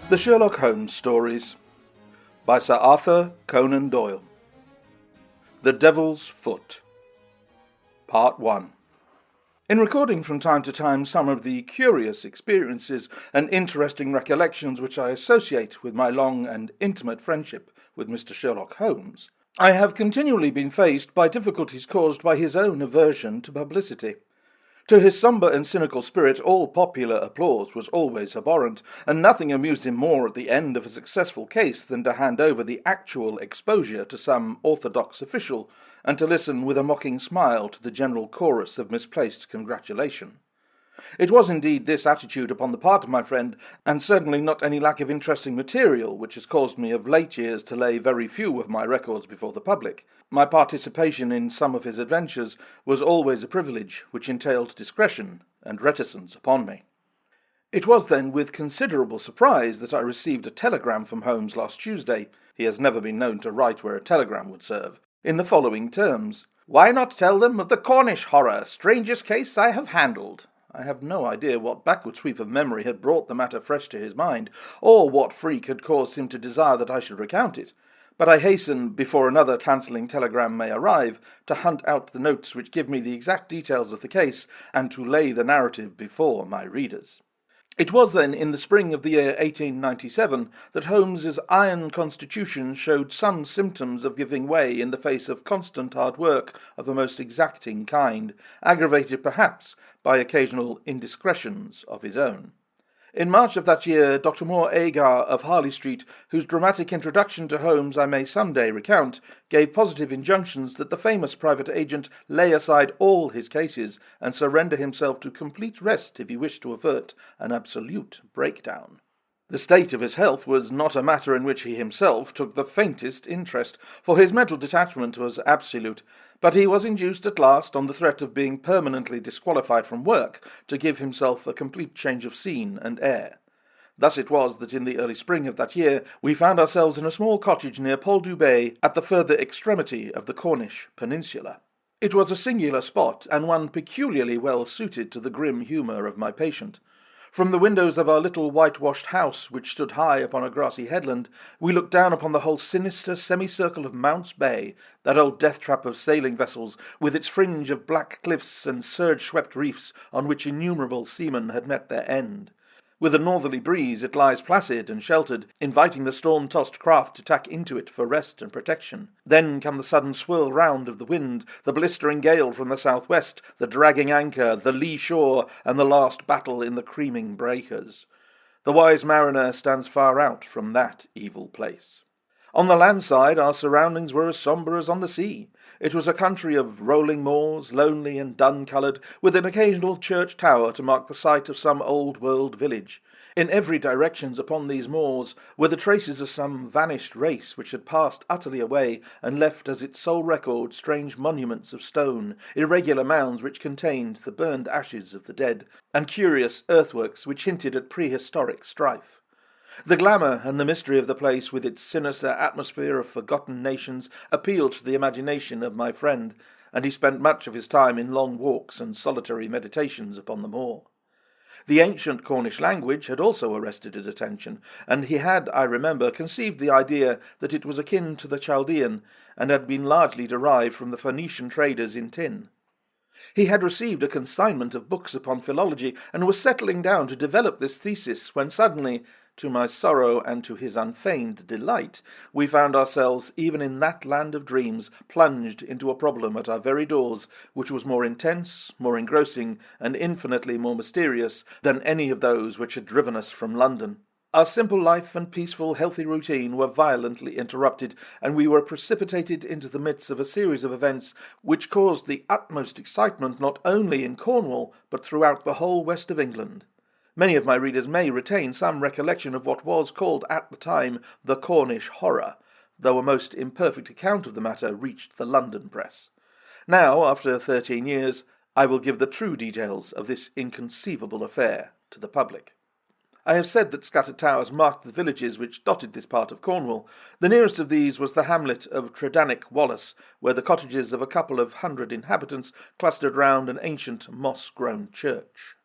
The Sherlock Holmes Stories by Sir Arthur Conan Doyle. The Devil's Foot. Part 1. In recording from time to time some of the curious experiences and interesting recollections which I associate with my long and intimate friendship with Mr. Sherlock Holmes, I have continually been faced by difficulties caused by his own aversion to publicity. To his sombre and cynical spirit, all popular applause was always abhorrent, and nothing amused him more at the end of a successful case than to hand over the actual exposure to some orthodox official, and to listen with a mocking smile to the general chorus of misplaced congratulation. It was indeed this attitude upon the part of my friend, and certainly not any lack of interesting material, which has caused me of late years to lay very few of my records before the public. My participation in some of his adventures was always a privilege which entailed discretion and reticence upon me. It was then with considerable surprise that I received a telegram from Holmes last Tuesday — he has never been known to write where a telegram would serve — in the following terms: "Why not tell them of the Cornish horror, strangest case I have handled?" I have no idea what backward sweep of memory had brought the matter fresh to his mind, or what freak had caused him to desire that I should recount it, but I hasten, before another cancelling telegram may arrive, to hunt out the notes which give me the exact details of the case, and to lay the narrative before my readers. It was then in the spring of the year 1897 that Holmes's iron constitution showed some symptoms of giving way in the face of constant hard work of a most exacting kind, aggravated perhaps by occasional indiscretions of his own. In March of that year, Dr. Moore Agar of Harley Street, whose dramatic introduction to Holmes I may some day recount, gave positive injunctions that the famous private agent lay aside all his cases and surrender himself to complete rest if he wished to avert an absolute breakdown. The state of his health was not a matter in which he himself took the faintest interest, for his mental detachment was absolute, but he was induced at last, on the threat of being permanently disqualified from work, to give himself a complete change of scene and air. Thus it was that in the early spring of that year we found ourselves in a small cottage near Poldhu Bay, at the further extremity of the Cornish peninsula. It was a singular spot, and one peculiarly well suited to the grim humour of my patient. From the windows of our little whitewashed house, which stood high upon a grassy headland, we looked down upon the whole sinister semicircle of Mount's Bay, that old death-trap of sailing vessels, with its fringe of black cliffs and surge-swept reefs on which innumerable seamen had met their end. With a northerly breeze it lies placid and sheltered, inviting the storm-tossed craft to tack into it for rest and protection. Then come the sudden swirl round of the wind, the blistering gale from the southwest, the dragging anchor, the lee shore, and the last battle in the creaming breakers. The wise mariner stands far out from that evil place. On the land side our surroundings were as sombre as on the sea. It was a country of rolling moors, lonely and dun-coloured, with an occasional church tower to mark the site of some old-world village. In every direction upon these moors were the traces of some vanished race which had passed utterly away and left as its sole record strange monuments of stone, irregular mounds which contained the burned ashes of the dead, and curious earthworks which hinted at prehistoric strife. The glamour and the mystery of the place, with its sinister atmosphere of forgotten nations, appealed to the imagination of my friend, and he spent much of his time in long walks and solitary meditations upon the moor. The ancient Cornish language had also arrested his attention, and he had, I remember, conceived the idea that it was akin to the Chaldean, and had been largely derived from the Phoenician traders in tin. He had received a consignment of books upon philology, and was settling down to develop this thesis, when suddenly, to my sorrow and to his unfeigned delight, we found ourselves, even in that land of dreams, plunged into a problem at our very doors, which was more intense, more engrossing, and infinitely more mysterious than any of those which had driven us from London. Our simple life and peaceful, healthy routine were violently interrupted, and we were precipitated into the midst of a series of events which caused the utmost excitement not only in Cornwall, but throughout the whole west of England. Many of my readers may retain some recollection of what was called at the time the Cornish horror, though a most imperfect account of the matter reached the London press. Now, after 13 years, I will give the true details of this inconceivable affair to the public. I have said that scattered towers marked the villages which dotted this part of Cornwall. The nearest of these was the hamlet of Tredannick Wallace, where the cottages of a couple of 100 inhabitants clustered round an ancient moss-grown church.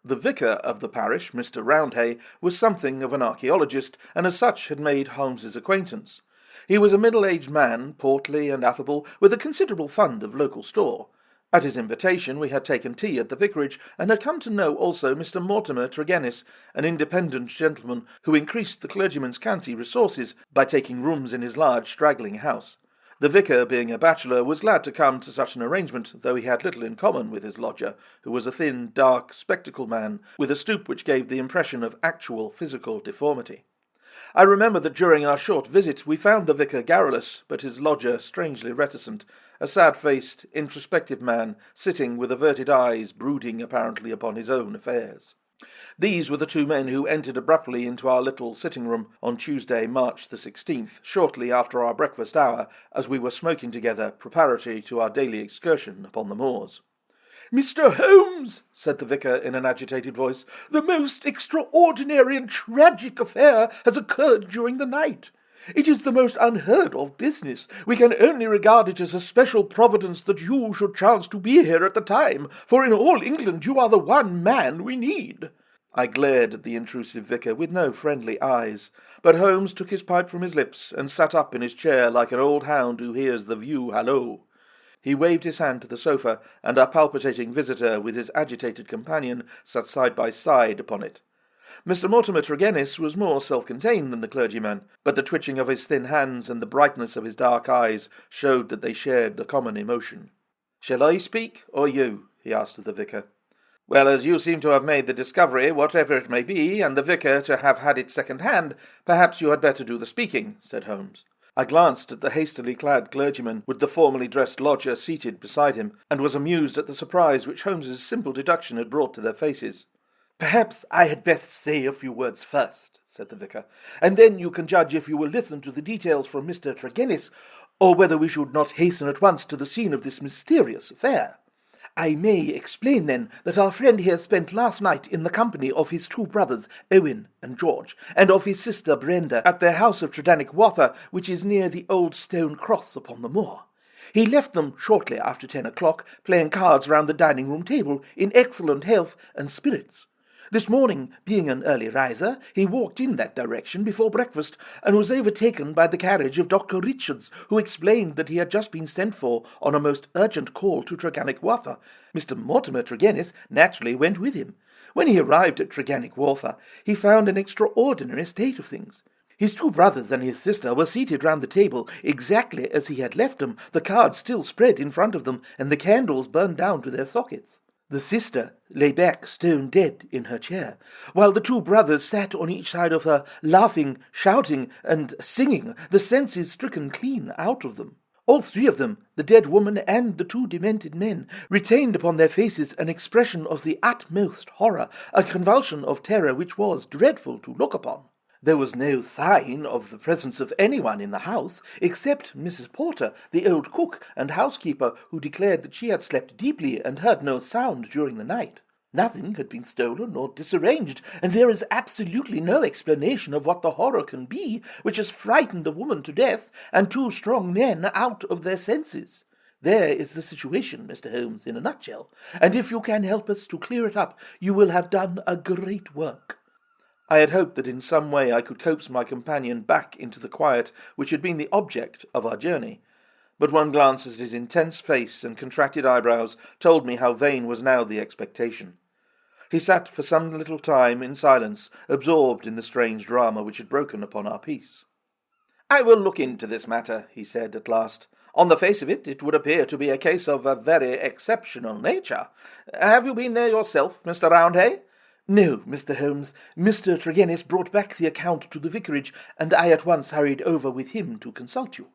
The vicar of the parish, Mr. Roundhay, was something of an archaeologist, and as such had made Holmes's acquaintance. He was a middle-aged man, portly and affable, with a considerable fund of local store. At his invitation we had taken tea at the vicarage, and had come to know also Mr. Mortimer Tregennis, an independent gentleman who increased the clergyman's scanty resources by taking rooms in his large straggling house. The vicar, being a bachelor, was glad to come to such an arrangement, though he had little in common with his lodger, who was a thin, dark, spectacled man, with a stoop which gave the impression of actual physical deformity. I remember that during our short visit we found the vicar garrulous, but his lodger strangely reticent, a sad-faced, introspective man, sitting with averted eyes, brooding apparently upon his own affairs. These were the two men who entered abruptly into our little sitting-room on Tuesday, March the 16th, shortly after our breakfast hour, as we were smoking together, preparatory to our daily excursion upon the moors. "Mr. Holmes," said the vicar in an agitated voice, "the most extraordinary and tragic affair has occurred during the night. It is the most unheard-of business. We can only regard it as a special providence that you should chance to be here at the time, for in all England you are the one man we need." I glared at the intrusive vicar with no friendly eyes, but Holmes took his pipe from his lips and sat up in his chair like an old hound who hears the view hallo. He waved his hand to the sofa, and our palpitating visitor with his agitated companion sat side by side upon it. Mr. Mortimer Tregennis was more self-contained than the clergyman, but the twitching of his thin hands and the brightness of his dark eyes showed that they shared the common emotion. "Shall I speak, or you?" he asked of the vicar. "Well, as you seem to have made the discovery, whatever it may be, and the vicar to have had it second-hand, perhaps you had better do the speaking," said Holmes. I glanced at the hastily clad clergyman with the formally dressed lodger seated beside him, and was amused at the surprise which Holmes's simple deduction had brought to their faces. "Perhaps I had best say a few words first," said the vicar, "and then you can judge if you will listen to the details from Mr. Tregennis, or whether we should not hasten at once to the scene of this mysterious affair. I may explain, then, that our friend here spent last night in the company of his two brothers, Owen and George, and of his sister Brenda, at their house of Tregennick Wather, which is near the old stone cross upon the moor. He left them shortly after 10 o'clock, playing cards round the dining-room table, in excellent health and spirits. This morning, being an early riser, he walked in that direction before breakfast, and was overtaken by the carriage of Dr. Richards, who explained that he had just been sent for on a most urgent call to Tregennick Wather. Mr. Mortimer Tregennis naturally went with him. When he arrived at Tregennick Wather, he found an extraordinary state of things. His two brothers and his sister were seated round the table exactly as he had left them, the cards still spread in front of them, and the candles burned down to their sockets. The sister lay back stone dead in her chair, while the two brothers sat on each side of her, laughing, shouting, and singing, the senses stricken clean out of them. All three of them, the dead woman and the two demented men, retained upon their faces an expression of the utmost horror, a convulsion of terror which was dreadful to look upon. There was no sign of the presence of anyone in the house, except Mrs. Porter, the old cook and housekeeper, who declared that she had slept deeply and heard no sound during the night. Nothing had been stolen or disarranged, and there is absolutely no explanation of what the horror can be which has frightened a woman to death and two strong men out of their senses. There is the situation, Mr. Holmes, in a nutshell, and if you can help us to clear it up, you will have done a great work." I had hoped that in some way I could coax my companion back into the quiet which had been the object of our journey, but one glance at his intense face and contracted eyebrows told me how vain was now the expectation. He sat for some little time in silence, absorbed in the strange drama which had broken upon our peace. "I will look into this matter," he said at last. "On the face of it, it would appear to be a case of a very exceptional nature. Have you been there yourself, Mr. Roundhay?" "No, Mr. Holmes. Mr. Tregennis brought back the account to the vicarage, and I at once hurried over with him to consult you."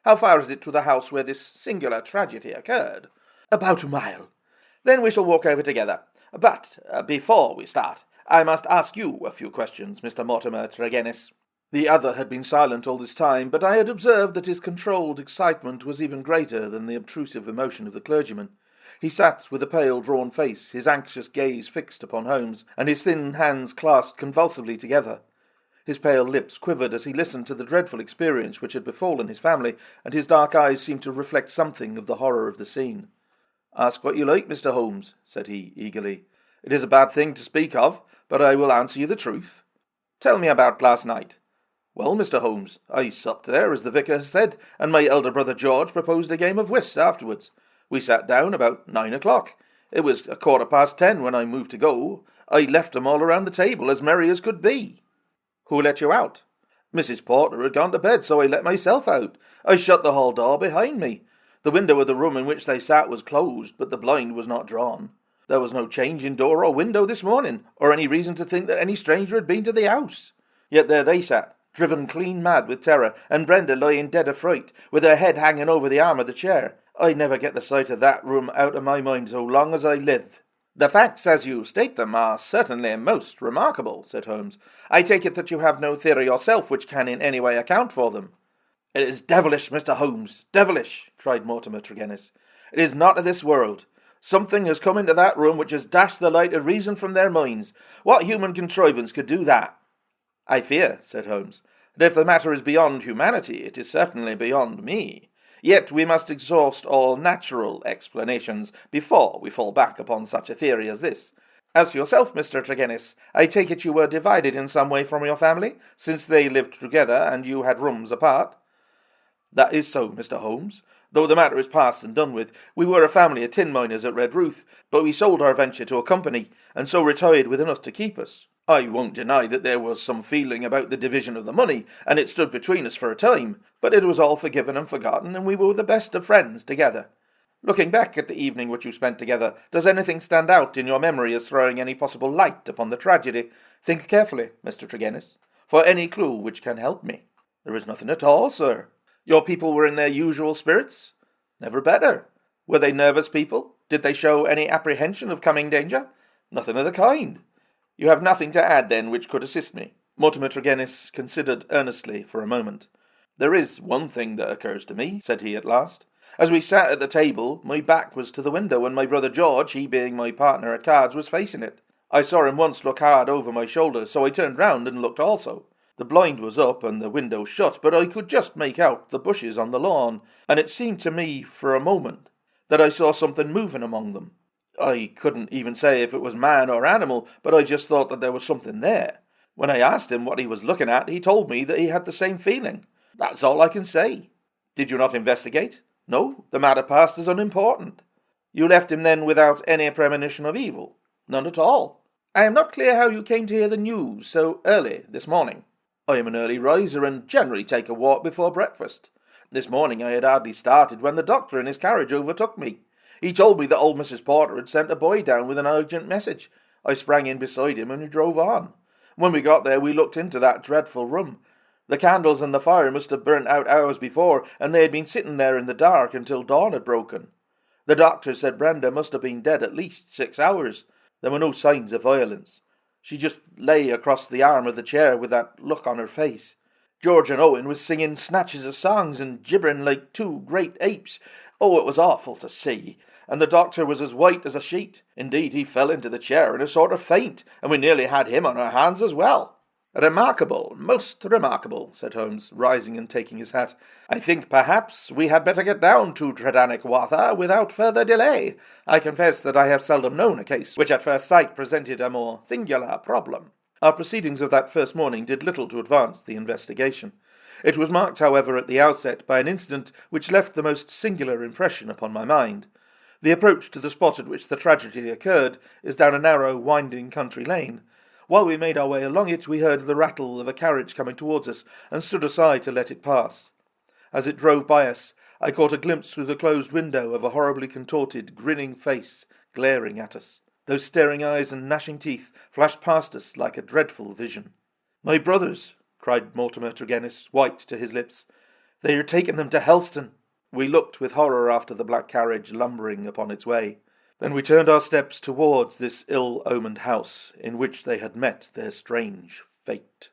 "How far is it to the house where this singular tragedy occurred?" "About a mile." "Then we shall walk over together. But before we start, I must ask you a few questions, Mr. Mortimer Tregennis." The other had been silent all this time, but I had observed that his controlled excitement was even greater than the obtrusive emotion of the clergyman. He sat with a pale, drawn face, his anxious gaze fixed upon Holmes, and his thin hands clasped convulsively together. His pale lips quivered as he listened to the dreadful experience which had befallen his family, and his dark eyes seemed to reflect something of the horror of the scene. "Ask what you like, Mr. Holmes," said he, eagerly. It is a bad thing to speak of, but I will answer you the truth. Tell me about last night. Well, Mr. Holmes, I supped there, as the vicar has said, and my elder brother George proposed a game of whist afterwards. We sat down about 9 o'clock. It was 10:15 when I moved to go. I left them all around the table, as merry as could be. Who let you out? Mrs. Porter had gone to bed, so I let myself out. I shut the hall door behind me. The window of the room in which they sat was closed, but the blind was not drawn. There was no change in door or window this morning, or any reason to think that any stranger had been to the house. Yet there they sat, driven clean mad with terror, and Brenda lying dead of fright, with her head hanging over the arm of the chair. I never get the sight of that room out of my mind so long as I live. The facts, as you state them, are certainly most remarkable, said Holmes. I take it that you have no theory yourself which can in any way account for them. It is devilish, Mr. Holmes, devilish, cried Mortimer Tregennis. It is not of this world. Something has come into that room which has dashed the light of reason from their minds. What human contrivance could do that? I fear, said Holmes, that if the matter is beyond humanity, it is certainly beyond me. Yet we must exhaust all natural explanations before we fall back upon such a theory as this. As for yourself, Mr. Tregennis, I take it you were divided in some way from your family, since they lived together and you had rooms apart. That is so, Mr. Holmes. Though the matter is past and done with, we were a family of tin miners at Red Ruth, but we sold our venture to a company, and so retired with enough to keep us. I won't deny that there was some feeling about the division of the money, and it stood between us for a time, but it was all forgiven and forgotten, and we were the best of friends together. Looking back at the evening which you spent together, does anything stand out in your memory as throwing any possible light upon the tragedy? Think carefully, Mr. Tregennis, for any clue which can help me. There is nothing at all, sir. Your people were in their usual spirits? Never better. Were they nervous people? Did they show any apprehension of coming danger? Nothing of the kind. You have nothing to add, then, which could assist me? Mortimer Tregennis considered earnestly for a moment. There is one thing that occurs to me, said he at last. As we sat at the table, my back was to the window, and my brother George, he being my partner at cards, was facing it. I saw him once look hard over my shoulder, so I turned round and looked also. The blind was up and the window shut, but I could just make out the bushes on the lawn, and it seemed to me for a moment that I saw something moving among them. I couldn't even say if it was man or animal, but I just thought that there was something there. When I asked him what he was looking at, he told me that he had the same feeling. That's all I can say. Did you not investigate? No, the matter passed as unimportant. You left him then without any premonition of evil? None at all. I am not clear how you came to hear the news so early this morning. I am an early riser and generally take a walk before breakfast. This morning I had hardly started when the doctor in his carriage overtook me. He told me that old Mrs. Porter had sent a boy down with an urgent message. I sprang in beside him and we drove on. When we got there we looked into that dreadful room. The candles and the fire must have burnt out hours before, and they had been sitting there in the dark until dawn had broken. The doctor said Brenda must have been dead at least 6 hours. There were no signs of violence. She just lay across the arm of the chair with that look on her face. George and Owen was singing snatches of songs and gibbering like two great apes. Oh, it was awful to see. And the doctor was as white as a sheet. Indeed, he fell into the chair in a sort of faint, and we nearly had him on our hands as well. Remarkable, most remarkable, said Holmes, rising and taking his hat. I think perhaps we had better get down to Tredannick Water without further delay. I confess that I have seldom known a case which at first sight presented a more singular problem. Our proceedings of that first morning did little to advance the investigation. It was marked, however, at the outset by an incident which left the most singular impression upon my mind. The approach to the spot at which the tragedy occurred is down a narrow, winding country lane. While we made our way along it, we heard the rattle of a carriage coming towards us, and stood aside to let it pass. As it drove by us, I caught a glimpse through the closed window of a horribly contorted, grinning face glaring at us. Those staring eyes and gnashing teeth flashed past us like a dreadful vision. "My brothers!" cried Mortimer Tregennis, white to his lips. "They are taking them to Helston." We looked with horror after the black carriage lumbering upon its way. Then we turned our steps towards this ill-omened house in which they had met their strange fate.